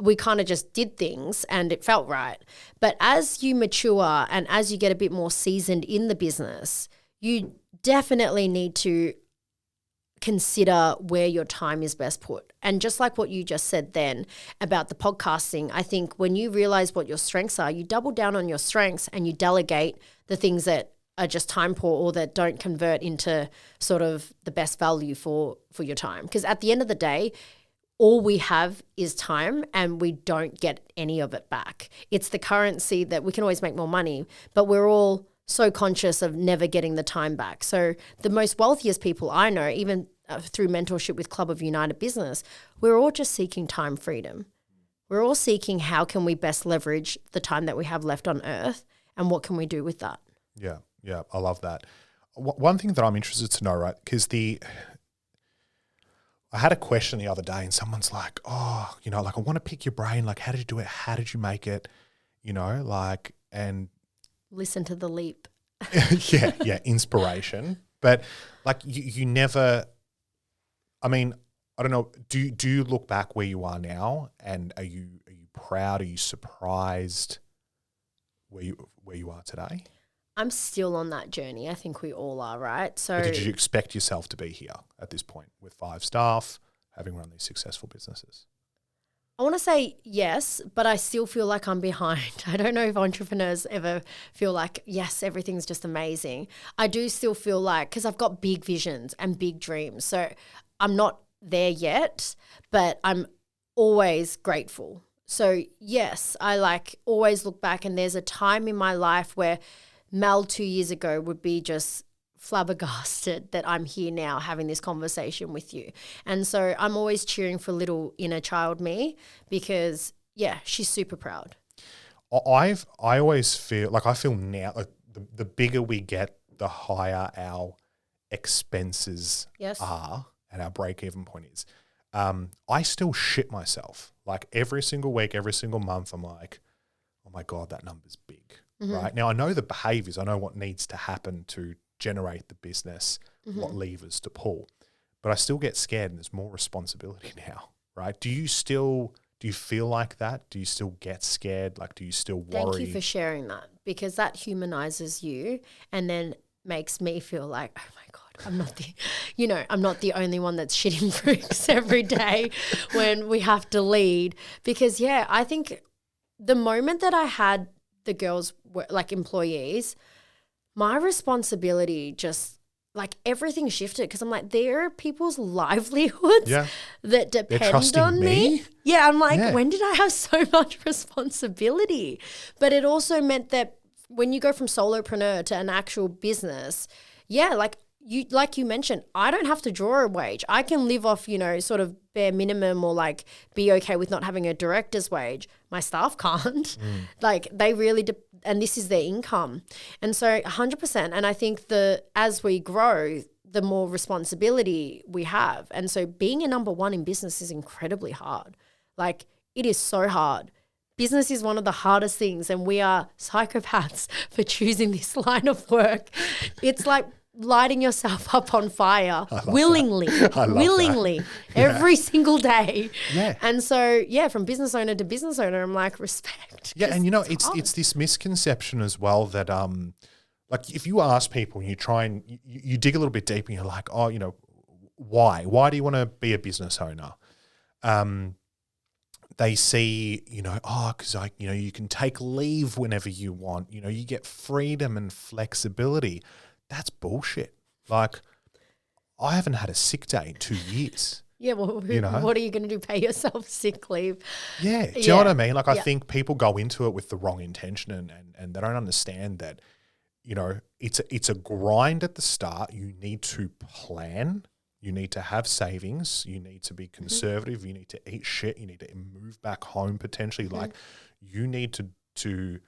We kind of just did things and it felt right. But as you mature and as you get a bit more seasoned in the business, you definitely need to consider where your time is best put. And just like what you just said then about the podcasting, I think when you realize what your strengths are, you double down on your strengths and you delegate the things that are just time poor or that don't convert into sort of the best value for your time. Because at the end of the day, all we have is time and we don't get any of it back. It's the currency that we can always make more money, but we're all so conscious of never getting the time back. So the most wealthiest people I know, even through mentorship with Club of United Business, we're all just seeking time freedom. We're all seeking how can we best leverage the time that we have left on earth and what can we do with that? Yeah, I love that. One thing that I'm interested to know, right, because I had a question the other day and someone's like, oh, you know, like I want to pick your brain, like how did you do it? How did you make it? You know, like, and listen to the leap. yeah, inspiration. But like you never, I mean, I don't know, do you look back where you are now and are you proud? Are you surprised where you are today? I'm still on that journey. I think we all are, right? So but did you expect yourself to be here at this point with 5 staff, having run these successful businesses? I want to say yes, but I still feel like I'm behind. I don't know if entrepreneurs ever feel like, yes, everything's just amazing. I do still feel like, because I've got big visions and big dreams. So I'm not there yet, but I'm always grateful. So yes, I like always look back and there's a time in my life where Mel 2 years ago would be just flabbergasted that I'm here now having this conversation with you. And so I'm always cheering for little inner child me because, yeah, she's super proud. I always feel like I feel now like the bigger we get, the higher our expenses Yes. are and our break-even point is, I still shit myself. Like every single week, every single month, I'm like, oh my God, that number's big, right? Now I know the behaviors, I know what needs to happen to generate the business, what levers to pull, but I still get scared and there's more responsibility now, right? Do you feel like that? Do you still get scared? Like, do you still worry? Thank you for sharing that, because that humanizes you and then makes me feel like, oh my God, I'm not the only one that's shitting bricks every day when we have to lead. Because I think the moment that I had the girls like employees, my responsibility just like everything shifted, because I'm like, there are people's livelihoods that depend on me. Yeah, I'm like, when did I have so much responsibility? But it also meant that when you go from solopreneur to an actual business, like you mentioned, I don't have to draw a wage. I can live off, sort of bare minimum, or like be okay with not having a director's wage. My staff can't. Like they really and this is their income. And so 100%. And I think as we grow, the more responsibility we have. And so being a number one in business is incredibly hard. Like it is so hard. Business is one of the hardest things, and we are psychopaths for choosing this line of work. It's like lighting yourself up on fire willingly every single day. Yeah. And so, from business owner to business owner, I'm like, respect. Yeah. And it's this misconception as well that, like if you ask people and you try and you dig a little bit deeper and you're like, oh, why do you want to be a business owner? They see, because you can take leave whenever you want, you get freedom and flexibility. That's bullshit. Like, I haven't had a sick day in 2 years. Yeah, well, what are you going to do? Pay yourself sick leave? Yeah. Do you know what I mean? Like, I think people go into it with the wrong intention and they don't understand that, it's a grind at the start. You need to plan. You need to have savings. You need to be conservative. You need to eat shit. You need to move back home potentially. Like, you need to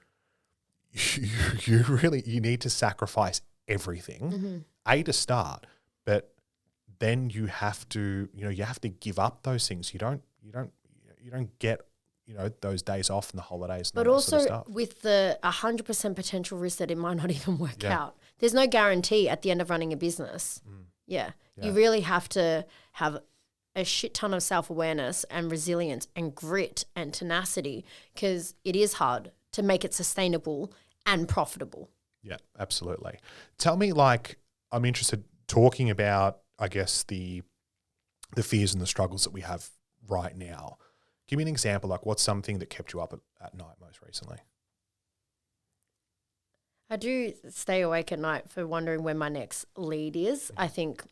you need to sacrifice everything, to start, but then you have to, you have to give up those things. You don't get, those days off and the holidays. And but all also that sort of stuff. With the 100% potential risk that it might not even work out. There's no guarantee at the end of running a business. You really have to have a shit ton of self-awareness and resilience and grit and tenacity, because it is hard to make it sustainable and profitable. Yeah, absolutely. Tell me, like, I'm interested talking about, I guess, the fears and the struggles that we have right now. Give me an example, like what's something that kept you up at night most recently? I do stay awake at night for wondering when my next lead is. I think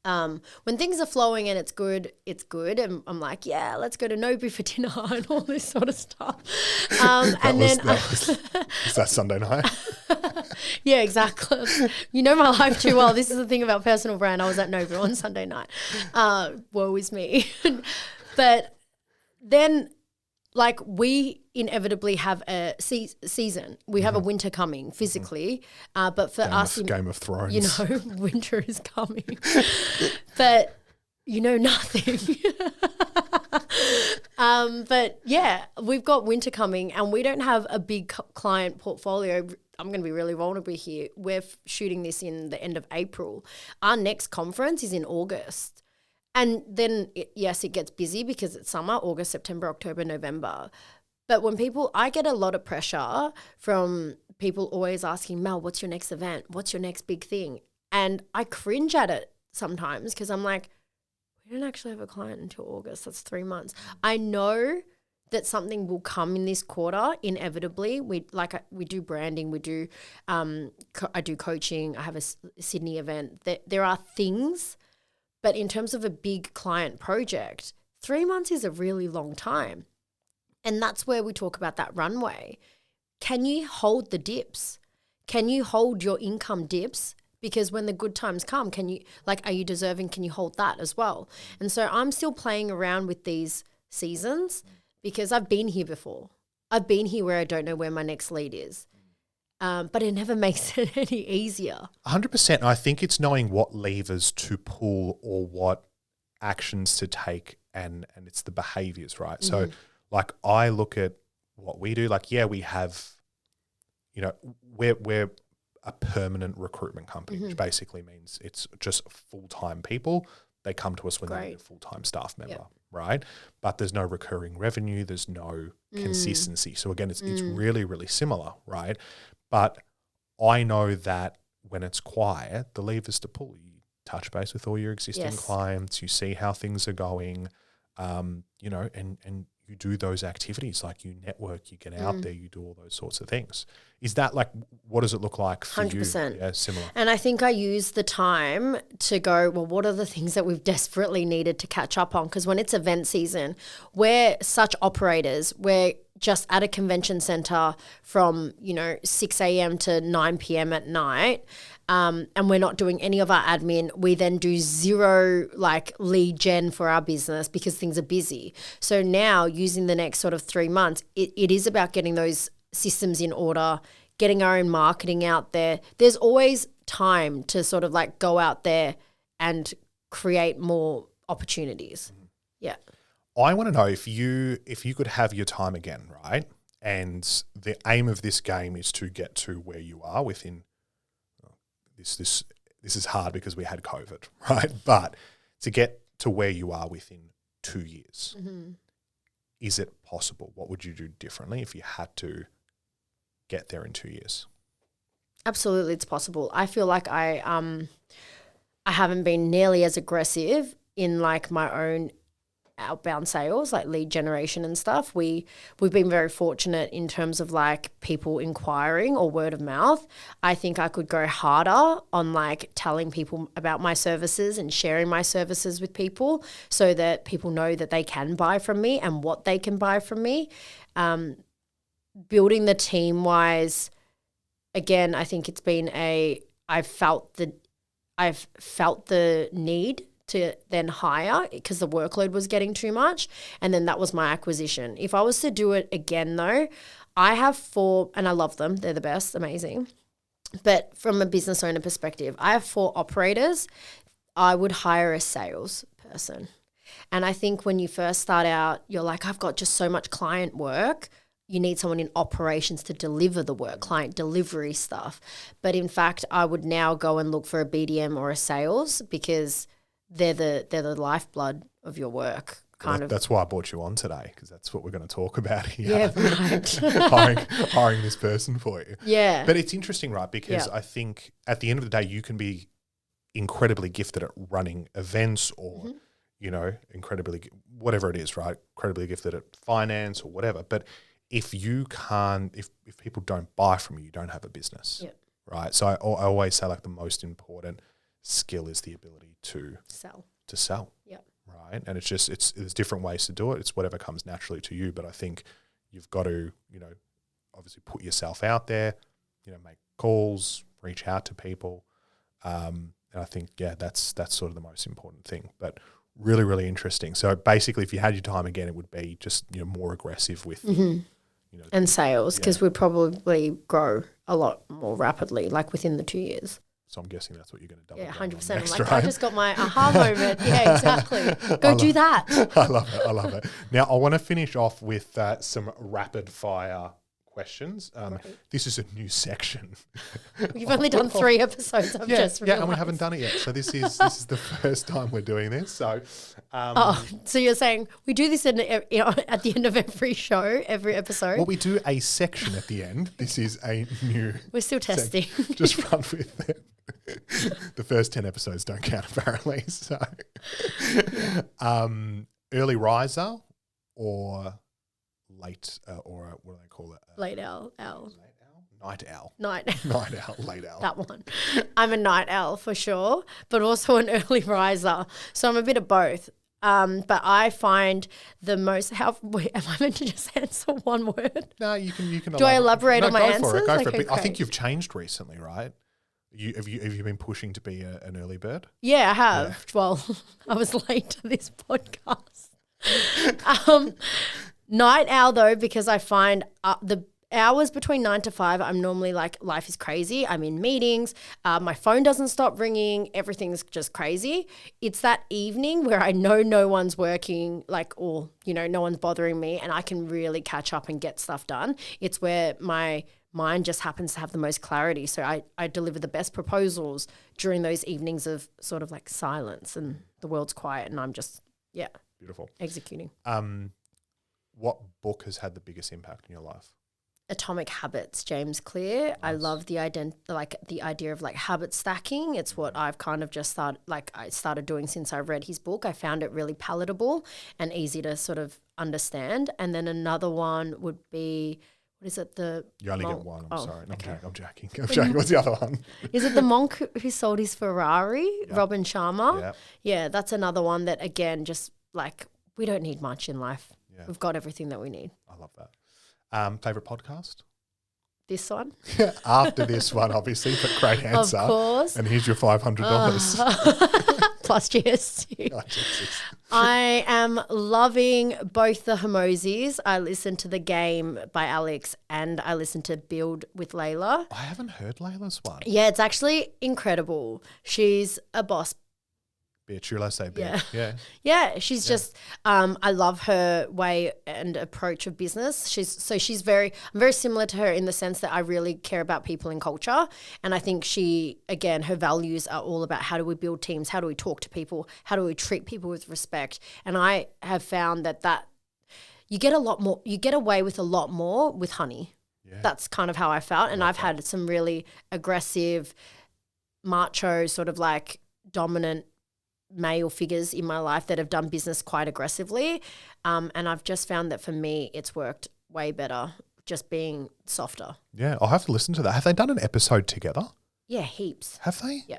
when things are flowing and it's good. And I'm like, let's go to Nobu for dinner and all this sort of stuff. Is that Sunday night? Yeah, exactly. You know my life too well. This is the thing about personal brand. I was at Nobu on Sunday night. Woe is me. But then, like, we inevitably have a season. We have a winter coming physically, but for us, Game of Thrones, winter is coming. But nothing. But we've got winter coming, and we don't have a big client portfolio. I'm going to be really vulnerable here. We're shooting this in the end of April. Our next conference is in August. And then, it gets busy because it's summer, August, September, October, November. But I get a lot of pressure from people always asking, Mel, what's your next event? What's your next big thing? And I cringe at it sometimes, because I'm like, we don't actually have a client until August. That's 3 months. I know that something will come in this quarter inevitably. We do branding, we do I do coaching, I have a Sydney event. There are things. But in terms of a big client project, 3 months is a really long time. And that's where we talk about that runway. Can you hold the dips? Can you hold your income dips? Because when the good times come, are you deserving? Can you hold that as well? And so I'm still playing around with these seasons, because I've been here before. I've been here where I don't know where my next lead is. but it never makes it any easier. 100%. I think it's knowing what levers to pull or what actions to take, and it's the behaviors, right? So like I look at what we do, like, we have, we're a permanent recruitment company, which basically means it's just full-time people. They come to us when they need a full-time staff member, right? But there's no recurring revenue. There's no consistency. So again, it's really, really similar, right? But I know that when it's quiet, the levers to pull, you touch base with all your existing clients, you see how things are going, and you do those activities, like you network, you get out there, you do all those sorts of things. Is that like, what does it look like for 100%. you? Yeah, similar. And I think I use the time to go, well, what are the things that we've desperately needed to catch up on? Because when it's event season, we're such operators. We're just at a convention center from, 6 a.m. to 9 p.m. at night. And we're not doing any of our admin. We then do zero lead gen for our business because things are busy. So now using the next sort of 3 months, it is about getting those systems in order, getting our own marketing out there. There's always time to sort of go out there and create more opportunities. Yeah. I want to know if you could have your time again, right? And the aim of this game is to get to where you are within this is hard because we had COVID, right? But to get to where you are within 2 years, is it possible? What would you do differently if you had to get there in 2 years? Absolutely, it's possible. I feel like I haven't been nearly as aggressive in my own outbound sales, like lead generation and stuff. We've been very fortunate in terms of people inquiring or word of mouth. I think I could go harder on telling people about my services and sharing my services with people so that people know that they can buy from me and what they can buy from me. Building the team wise, again, I think it's been I've felt the need to then hire because the workload was getting too much. And then that was my acquisition. If I was to do it again though, I have 4, and I love them. They're the best, amazing. But from a business owner perspective, I have 4 operators. I would hire a sales person. And I think when you first start out, you're like, I've got just so much client work. You need someone in operations to deliver the work, client delivery stuff. But in fact, I would now go and look for a BDM or a sales because they're the lifeblood of your work. That's why I brought you on today, because that's what we're going to talk about here. Yeah, right. hiring this person for you. Yeah. But it's interesting, right? Because I think at the end of the day, you can be incredibly gifted at running events or, incredibly, whatever it is, right? Incredibly gifted at finance or whatever. But if you can't, if people don't buy from you, you don't have a business, right? So I always say the most important skill is the ability to sell. Yep. Right. And there's different ways to do it. It's whatever comes naturally to you. But I think you've got to, obviously put yourself out there, make calls, reach out to people. And I think, that's sort of the most important thing. But really, really interesting. So basically, if you had your time again, it would be just, more aggressive with, and sales, because we'd probably grow a lot more rapidly, within the 2 years. So I'm guessing that's what you're going to double. Yeah, 100%. Next, right? I just got my aha moment. Yeah, exactly. Go do that. I love it. Now, I want to finish off with some rapid fire questions. This is a new section. You've only done 3 episodes. I've just realized. And we haven't done it yet. So this is the first time we're doing this. So, so you're saying we do this at the end of every show, every episode? Well, we do a section at the end. This is a new. We're still testing. Just run with it. The first 10 episodes don't count apparently. So, early riser or late, or what do they call it? Late owl. Night owl. Night owl, late owl. That one. I'm a night owl for sure, but also an early riser. So I'm a bit of both. But I find the most am I meant to just answer one word? No, you can. Do I elaborate on my answers? Go for it. I think you've changed recently, right? Have you been pushing to be an early bird? Yeah, I have. Yeah. Well, I was late to this podcast. Night owl though, because I find the hours between 9 to 5, I'm normally like, life is crazy. I'm in meetings. My phone doesn't stop ringing. Everything's just crazy. It's that evening where I know no one's working, like, or, you know, no one's bothering me, and I can really catch up and get stuff done. It's where my mind just happens to have the most clarity. So I deliver the best proposals during those evenings of sort of like silence and the world's quiet and I'm just, beautiful, executing. What book has had the biggest impact in your life? Atomic Habits, James Clear. Nice. I love the idea of like habit stacking. It's what I've kind of just started doing since I read his book. I found it really palatable and easy to sort of understand. And then another one would be, what is it? You only get one. I'm sorry. Okay. I'm joking. What's the other one? Is it the monk who sold his Ferrari? Yep. Robin Sharma. Yep. Yeah, that's another one that, again, just like, we don't need much in life. Yeah. We've got everything that we need. I love that. Favorite podcast? This one. After this one, obviously, but great answer. Of course. And here's your $500. Plus GST. Oh, Jesus. I am loving both the Hermosies. I listened to The Game by Alex and I listened to Build with Layla. I haven't heard Layla's one. Yeah, it's actually incredible. She's a boss bitch, you'll say bitch. Yeah, she's just I love her way and approach of business. I'm very similar to her in the sense that I really care about people and culture, and I think her values are all about how do we build teams, how do we talk to people, how do we treat people with respect. And I have found that you get away with a lot more with honey. Yeah. That's kind of how I felt, and I've had some really aggressive, macho, sort of like dominant male figures in my life that have done business quite aggressively, and I've just found that for me it's worked way better just being softer. Yeah, I'll have to listen to that. Have they done an episode together? Yeah, heaps. Have they? Yeah,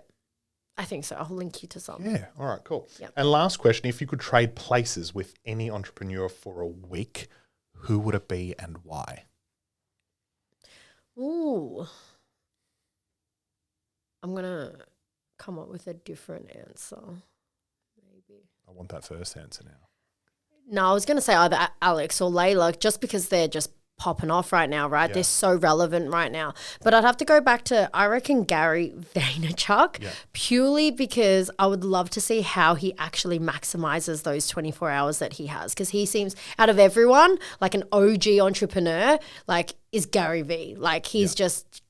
I think so. I'll link you to some. Yeah, all right, cool. Yep. And last question, if you could trade places with any entrepreneur for a week, who would it be and why? Ooh, I'm going to come up with a different answer. I want that first answer now. No, I was going to say either Alex or Layla, just because they're just popping off right now, right? Yeah. They're so relevant right now. But I'd have to go back to, I reckon, Gary Vaynerchuk, purely because I would love to see how he actually maximizes those 24 hours that he has. Because he seems, out of everyone, like an OG entrepreneur, like is Gary V. Like he's just,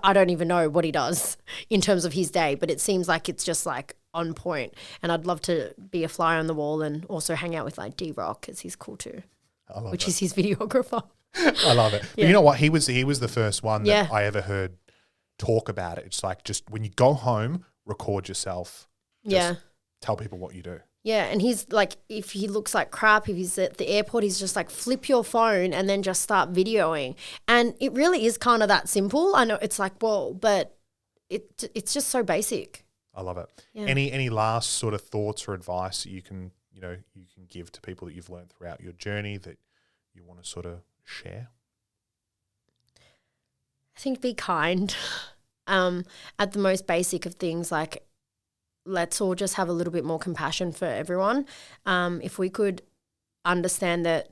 I don't even know what he does in terms of his day, but it seems like it's just like on point. And I'd love to be a fly on the wall and also hang out with like D-Rock because he's cool too, which is his videographer. I love it. But you know what? He was the first one that I ever heard talk about it. It's like just when you go home, record yourself. Just tell people what you do. Yeah, and he's like, if he looks like crap, if he's at the airport, he's just like, flip your phone and then just start videoing. And it really is kind of that simple. I know it's like, whoa, but it's just so basic. I love it. Yeah. Any last sort of thoughts or advice that you can give to people that you've learned throughout your journey that you want to sort of share? I think be kind. At the most basic of things, like, let's all just have a little bit more compassion for everyone. If we could understand that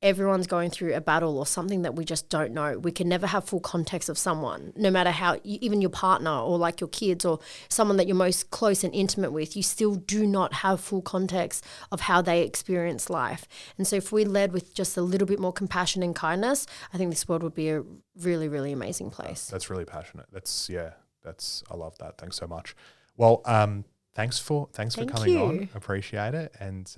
everyone's going through a battle or something that we just don't know, we can never have full context of someone, no matter how, even your partner or like your kids or someone that you're most close and intimate with, you still do not have full context of how they experience life. And so if we led with just a little bit more compassion and kindness, I think this world would be a really, really amazing place. That's really passionate. I love that. Thanks so much. Well, thanks for coming on. Appreciate it. And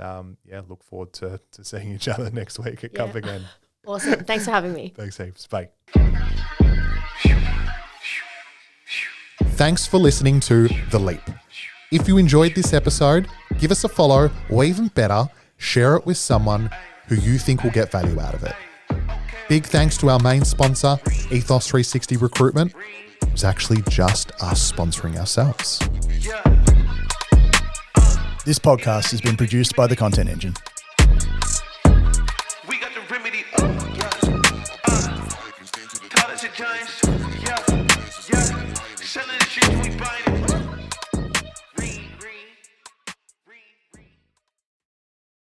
look forward to seeing each other next week at Cup Again. Awesome. Thanks for having me. Thanks heaps. Bye. Thanks for listening to The Leap. If you enjoyed this episode, give us a follow, or even better, share it with someone who you think will get value out of it. Big thanks to our main sponsor, Ethos 360 Recruitment. It was actually just us sponsoring ourselves. This podcast has been produced by The Content Engine. We got the remedy. College of Giants. Selling the streets.